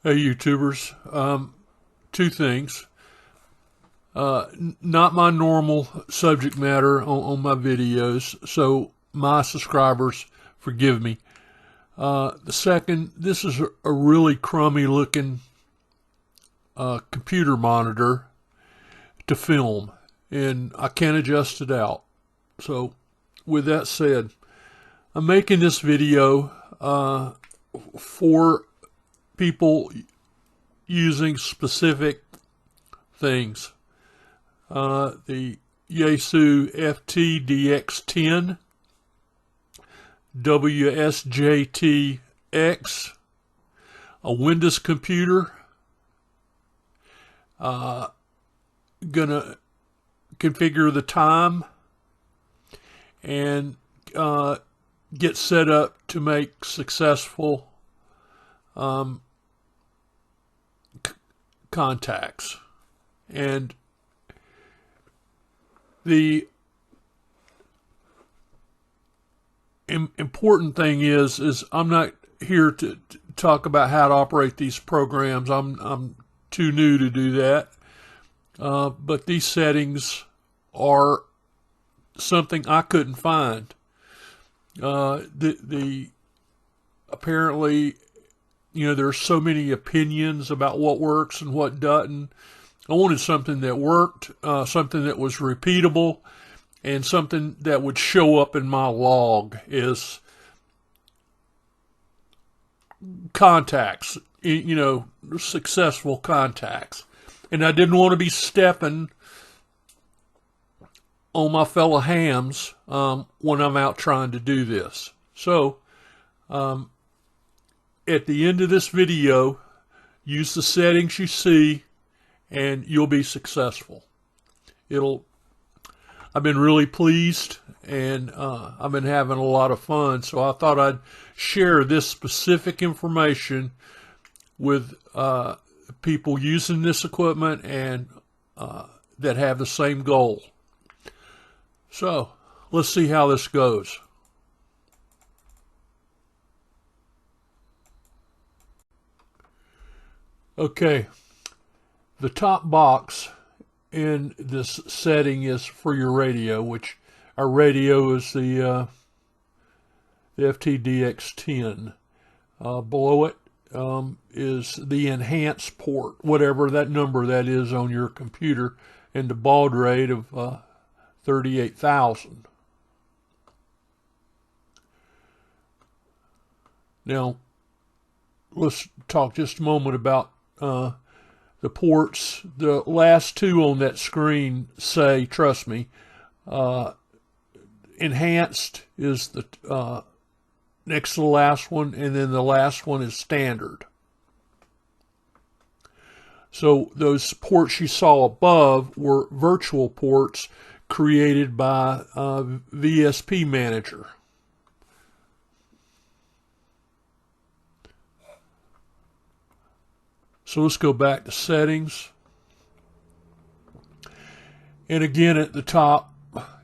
Hey, YouTubers. Two things. Not my normal subject matter on my videos, so my subscribers, forgive me. The second, this is a really crummy looking computer monitor to film, and I can't adjust it out. So, with that said, I'm making this video for people using specific things. The Yaesu FTDX10, WSJT-X, a Windows computer. Gonna configure the time and get set up to make successful contacts. And the important thing is I'm not here to talk about how to operate these programs. I'm too new to do that. But these settings are something I couldn't find. Apparently, there's so many opinions about what works and what doesn't. I wanted something that worked, something that was repeatable, and something that would show up in my log as contacts, successful contacts. And I didn't want to be stepping on my fellow hams when I'm out trying to do this. So, at the end of this video, use the settings you see and you'll be successful. I've been really pleased and I've been having a lot of fun, so I thought I'd share this specific information with people using this equipment and that have the same goal. So let's see how this goes. Okay, the top box in this setting is for your radio, which our radio is the FTDX10. Below it is the enhanced port, whatever that number that is on your computer, and the baud rate of 38,000. Now, let's talk just a moment about the ports. The last two on that screen say, trust me, enhanced is the next to the last one, and then the last one is standard. So those ports you saw above were virtual ports created by VSP Manager. So let's go back to settings. And again, at the top,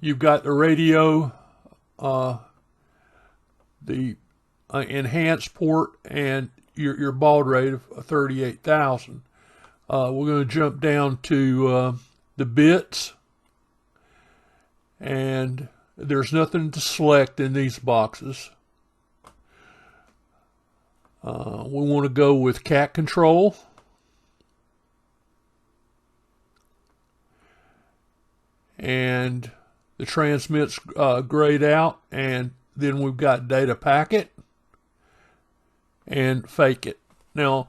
you've got the radio, the enhanced port, and your baud rate of 38,000. We're going to jump down to the bits, and there's nothing to select in these boxes. We want to go with cat control. And the transmit's grayed out, and then we've got data packet and fake it. Now,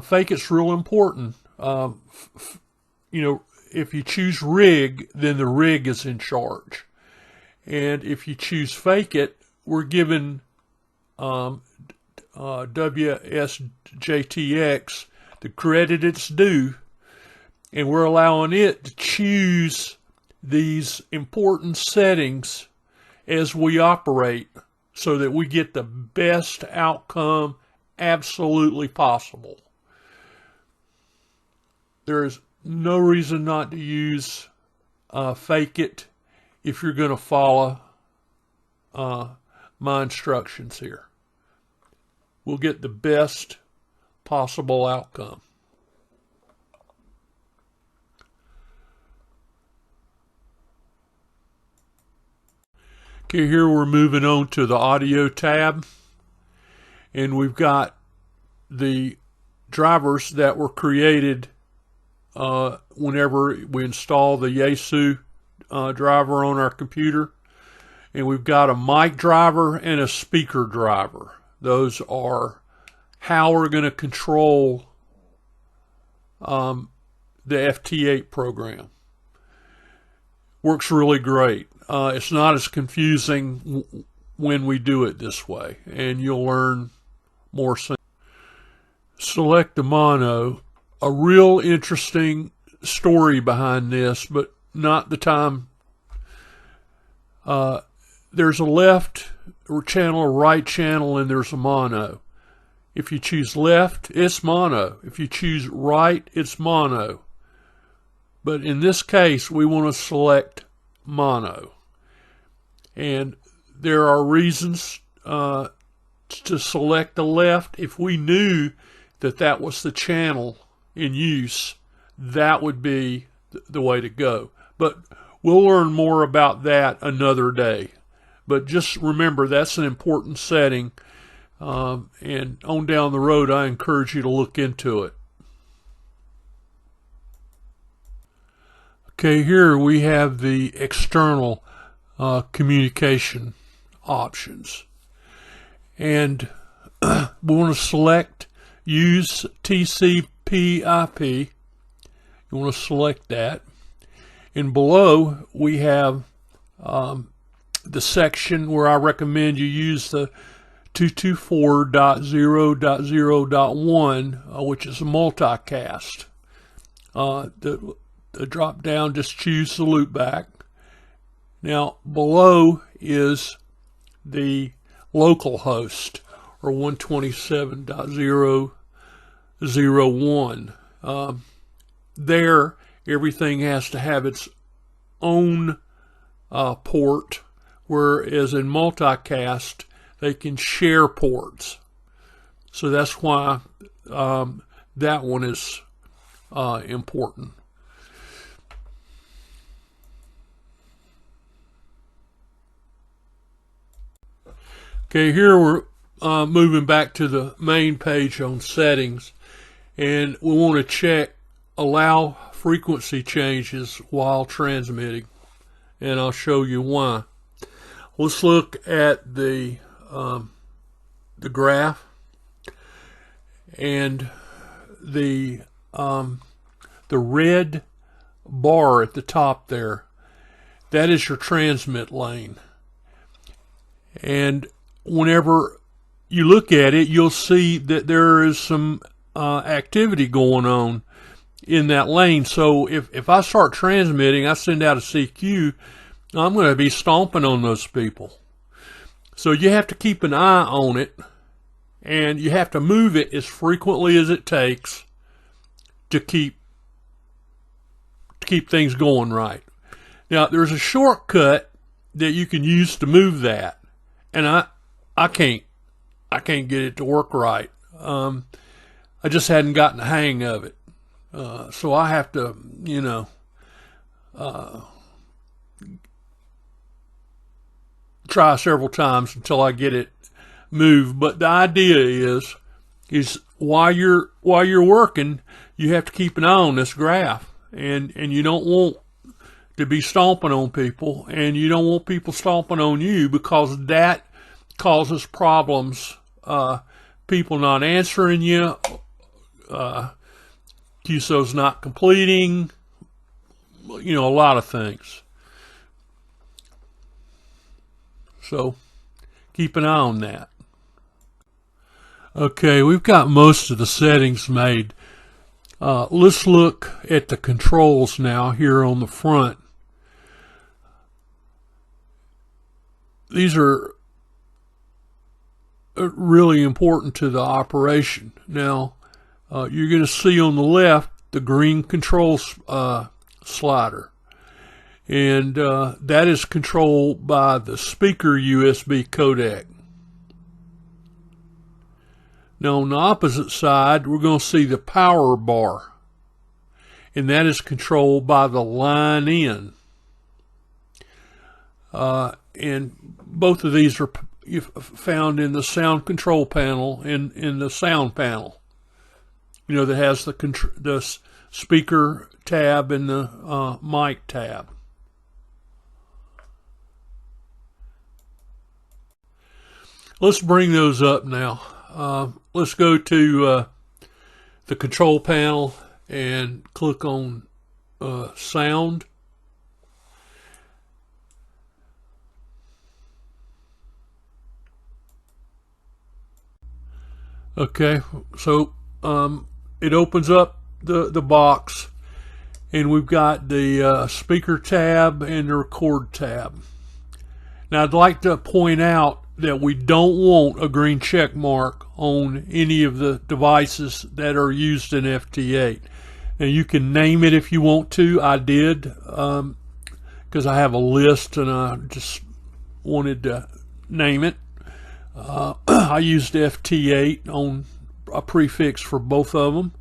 fake it's real important. If you choose rig, then the rig is in charge. And if you choose fake it, we're given WSJT-X the credit it's due, and we're allowing it to choose these important settings as we operate so that we get the best outcome absolutely possible. There is no reason not to use fake it if you're going to follow my instructions here. We'll get the best possible outcome. Okay, here we're moving on to the audio tab, and we've got the drivers that were created whenever we install the Yaesu driver on our computer. And we've got a mic driver and a speaker driver. Those are how we're going to control the FT8 program. Works really great. It's not as confusing when we do it this way, and you'll learn more soon. Select the mono. A real interesting story behind this, but not the time. There's a left channel, a right channel, and there's a mono. If you choose left, it's mono. If you choose right, it's mono. But in this case, we want to select mono. And there are reasons to select the left. If we knew that that was the channel in use, that would be the way to go. But we'll learn more about that another day. But just remember, that's an important setting. And on down the road, I encourage you to look into it. Okay, here we have the external communication options. And we want to select use TCP/IP. You want to select that. And below we have the section where I recommend you use the 224.0.0.1, which is a multicast. The drop down, just choose the loopback. Now below is the local host, or 127.0.0.1. There, everything has to have its own port, whereas in multicast, they can share ports. So that's why that one is important. Okay, here we're moving back to the main page on settings, and we want to check allow frequency changes while transmitting, and I'll show you why. Let's look at the graph, and the red bar at the top there, that is your transmit lane. And whenever you look at it, you'll see that there is some activity going on in that lane. So if I start transmitting, I send out a CQ, I'm going to be stomping on those people. So you have to keep an eye on it, and you have to move it as frequently as it takes to keep things going right. Now there's a shortcut that you can use to move that, and I can't get it to work right. I just hadn't gotten the hang of it. So I have to, try several times until I get it moved. But the idea is while you're working, you have to keep an eye on this graph, and you don't want to be stomping on people, and you don't want people stomping on you, because that causes problems. People not answering you, QSO's not completing, a lot of things. So keep an eye on that. Okay, we've got most of the settings made. Let's look at the controls now here on the front. These are really important to the operation. Now, you're going to see on the left the green control slider, and that is controlled by the speaker USB codec. Now on the opposite side, we're going to see the power bar, and that is controlled by the line in. And both of these are found in the sound control panel and in the sound panel. You know, that has the speaker tab and the mic tab. Let's bring those up now. Let's go to the control panel and click on sound. Okay, so it opens up the box, and we've got the speaker tab and the record tab. Now I'd like to point out that we don't want a green check mark on any of the devices that are used in FT8. Now you can name it if you want to. I did, because I have a list and I just wanted to name it. I used FT8 on a prefix for both of them.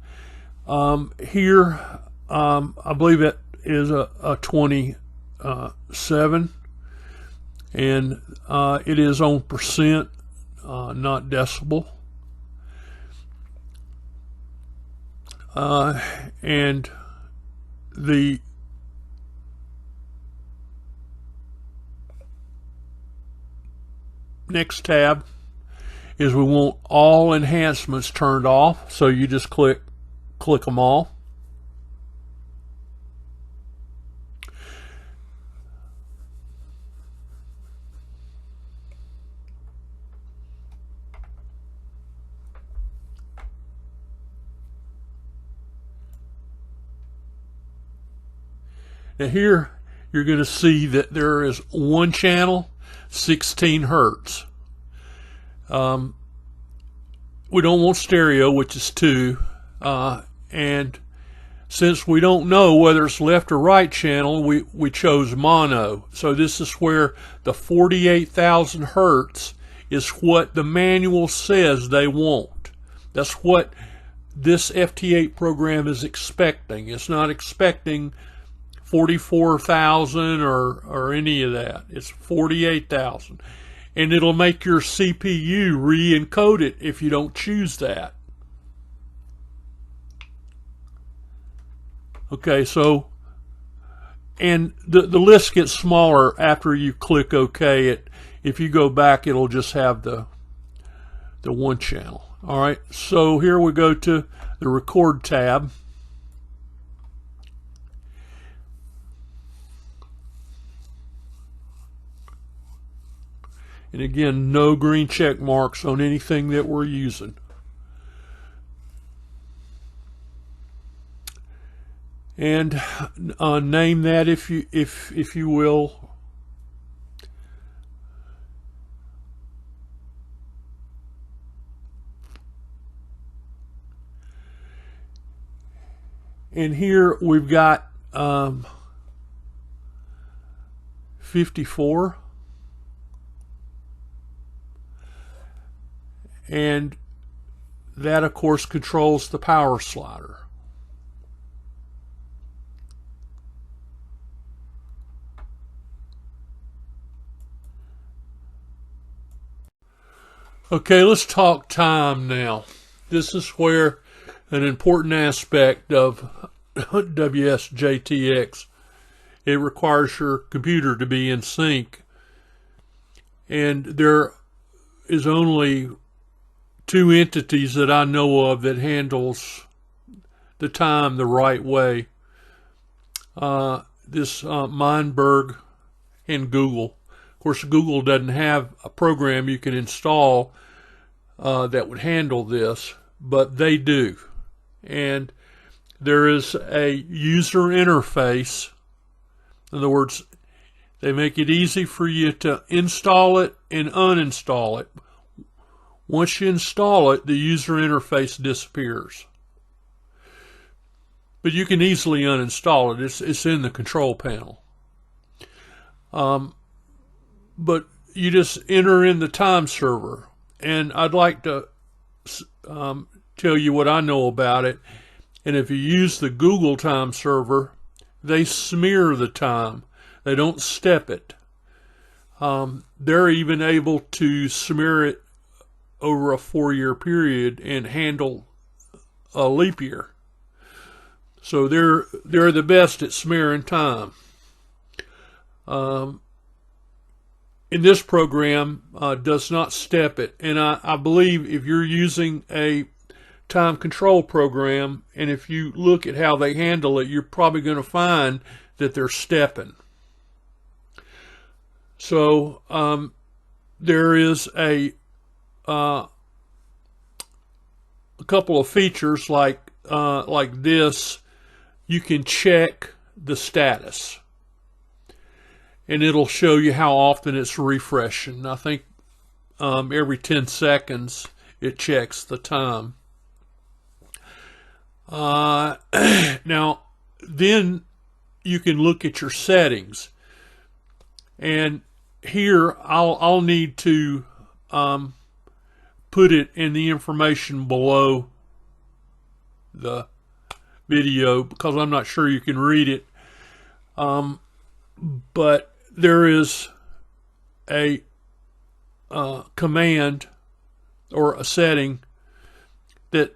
Here, I believe it is a 27, and it is on percent, not decibel. And the next tab is we want all enhancements turned off, so you just click them all. Now here you're going to see that there is one channel, 16 hertz. We don't want stereo, which is 2, and since we don't know whether it's left or right channel, we chose mono. So this is where the 48,000 hertz is what the manual says they want. That's what this FT8 program is expecting. It's not expecting 44,000 or any of that. It's 48,000. And it'll make your CPU re-encode it if you don't choose that. Okay, so, and the list gets smaller after you click OK. If you go back, it'll just have the one channel. All right, so here we go to the record tab. And again, no green check marks on anything that we're using. And name that if you will. And here we've got 54. And that, of course, controls the power slider. Okay, let's talk time now. This is where an important aspect of WSJT-X, it requires your computer to be in sync. And there is only 2 entities that I know of that handles the time the right way. This Mindberg and Google. Of course, Google doesn't have a program you can install that would handle this, but they do. And there is a user interface. In other words, they make it easy for you to install it and uninstall it. Once you install it, the user interface disappears. But you can easily uninstall it. It's in the control panel. But you just enter in the time server. And I'd like to tell you what I know about it. And if you use the Google time server, they smear the time. They don't step it. They're even able to smear it over a 4-year period and handle a leap year. So they're the best at smearing time. In this program, does not step it. And I believe if you're using a time control program, and if you look at how they handle it, you're probably going to find that they're stepping. So there is a couple of features like this. You can check the status, and it'll show you how often it's refreshing. I think every 10 seconds it checks the time. Now, then you can look at your settings, and here I'll need to put it in the information below the video because I'm not sure you can read it. But there is a command or a setting that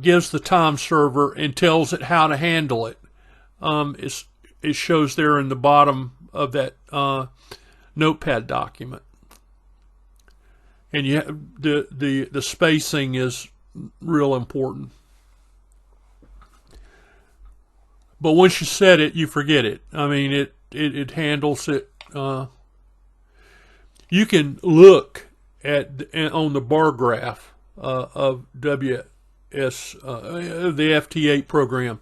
gives the time server and tells it how to handle it. It shows there in the bottom of that notepad document, and you have the spacing is real important. But once you set it, you forget it. I mean, it handles it. You can look on the bar graph of the FT8 program,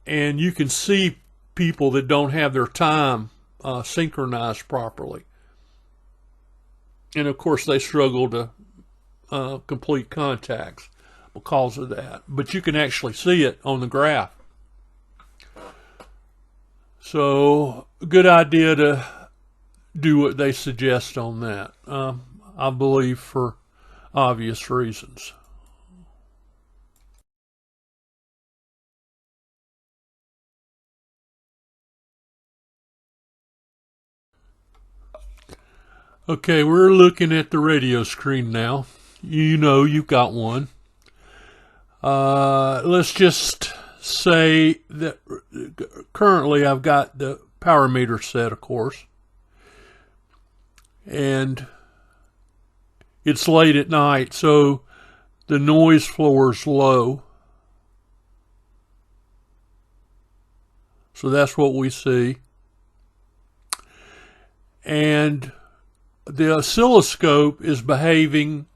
and you can see people that don't have their time synchronized properly. And of course, they struggle to complete contacts because of that. But you can actually see it on the graph. So, good idea to do what they suggest on that, I believe, for obvious reasons. Okay, we're looking at the radio screen now. You know you've got one. Let's just say that currently I've got the power meter set, of course, and it's late at night, so the noise floor is low. So that's what we see. And the oscilloscope is behaving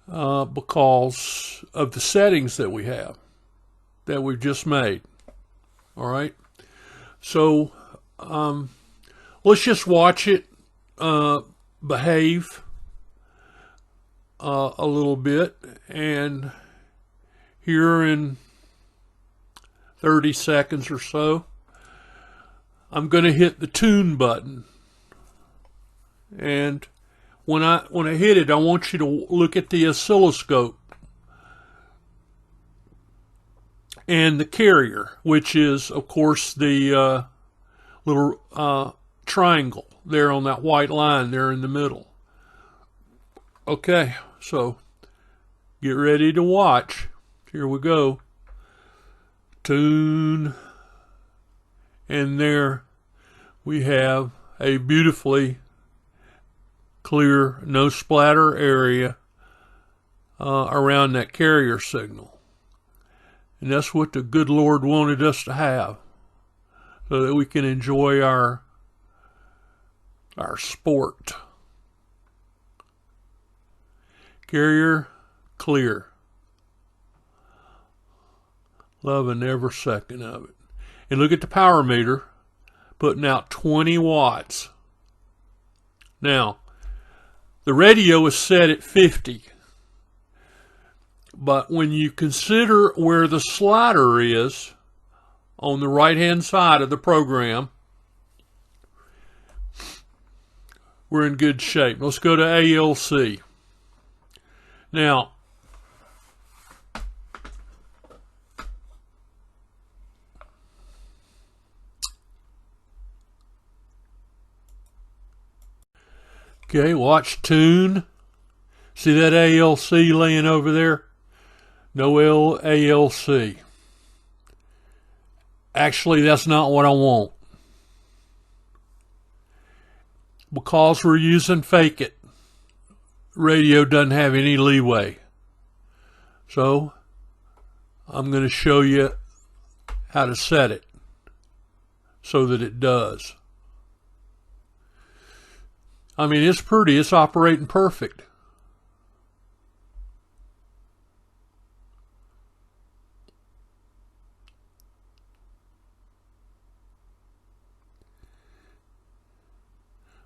because of the settings that we have, that we've just made. All right. So let's just watch it behave a little bit, and here in 30 seconds or so, I'm going to hit the tune button. And when I hit it, I want you to look at the oscilloscope and the carrier, which is, of course, the little triangle there on that white line there in the middle. Okay, so get ready to watch. Here we go. Tune. And there we have a beautifully clear, no splatter area around that carrier signal. And that's what the good Lord wanted us to have, so that we can enjoy our sport. Carrier clear. Loving every second of it. And look at the power meter, putting out 20 watts. Now, the radio is set at 50. But when you consider where the slider is on the right-hand side of the program, we're in good shape. Let's go to ALC. Now, Okay, watch tune. See that ALC laying over there? No ALC. Actually, that's not what I want. Because we're using fake it, radio doesn't have any leeway. So I'm going to show you how to set it so that it does. I mean, it's pretty. It's operating perfect.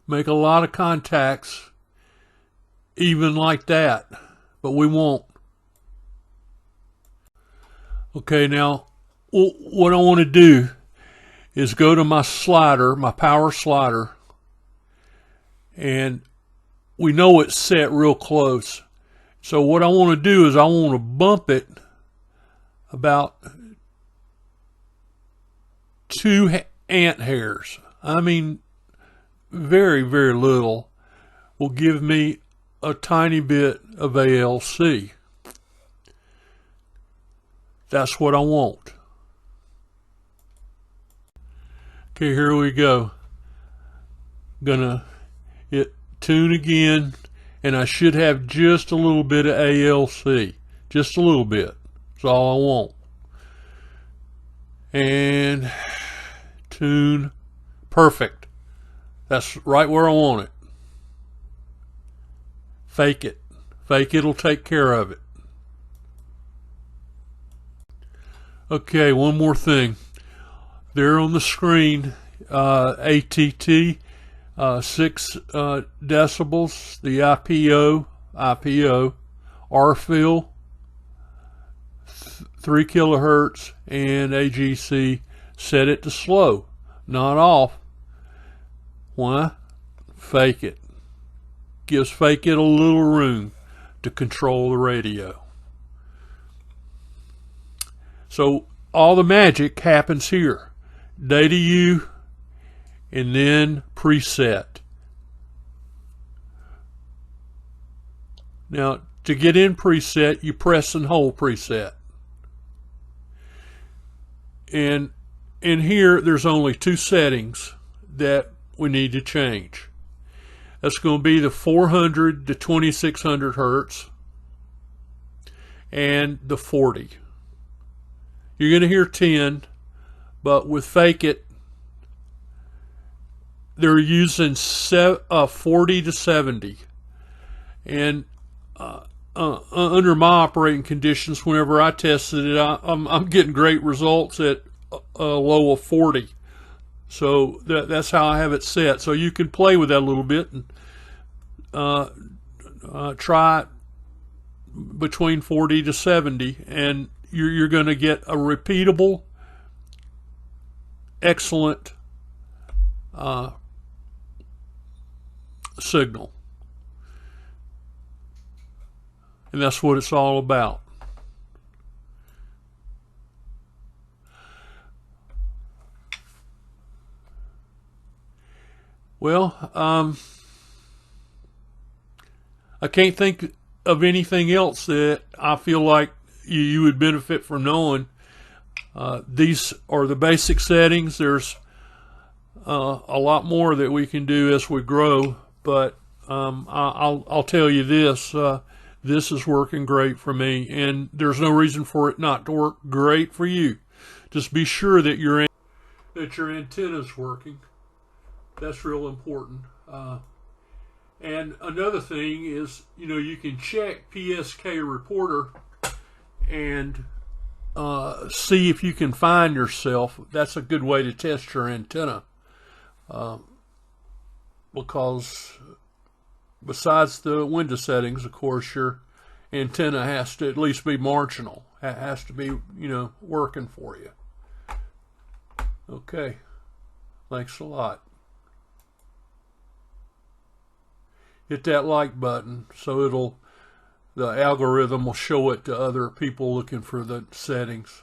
Make a lot of contacts even like that, but we won't. Okay, now what I want to do is go to my slider, my power slider, and we know it's set real close. So what I want to do is I want to bump it about 2 ant hairs. I mean, very, very little will give me a tiny bit of ALC. That's what I want. Okay, here we go. Gonna hit tune again, and I should have just a little bit of ALC. Just a little bit. That's all I want. And tune. Perfect. That's right where I want it. Fake it. Fake it'll take care of it. Okay, one more thing. There on the screen, ATT, 6 decibels, the IPO, RFIL, 3 kilohertz, and AGC, set it to slow, not off. Why? Fake it. Gives fake it a little room to control the radio. So all the magic happens here. Data U and then preset. Now to get in preset, you press and hold preset. And in here there's only 2 settings that we need to change. That's going to be the 400 to 2600 hertz and the 40. You're going to hear 10, but with fake it, they're using 40 to 70. And under my operating conditions, whenever I tested it, I'm getting great results at a low of 40. So that's how I have it set. So you can play with that a little bit and try it between 40 to 70, and you're going to get a repeatable, excellent signal. And that's what it's all about. Well, I can't think of anything else that I feel like you would benefit from knowing. These are the basic settings. There's a lot more that we can do as we grow, but I'll tell you this. This is working great for me, and there's no reason for it not to work great for you. Just be sure that your antenna's working. That's real important. And another thing is, you can check PSK Reporter and see if you can find yourself. That's a good way to test your antenna, because besides the window settings, of course, your antenna has to at least be marginal. It has to be, working for you. Okay. Thanks a lot. Hit that like button so the algorithm will show it to other people looking for the settings.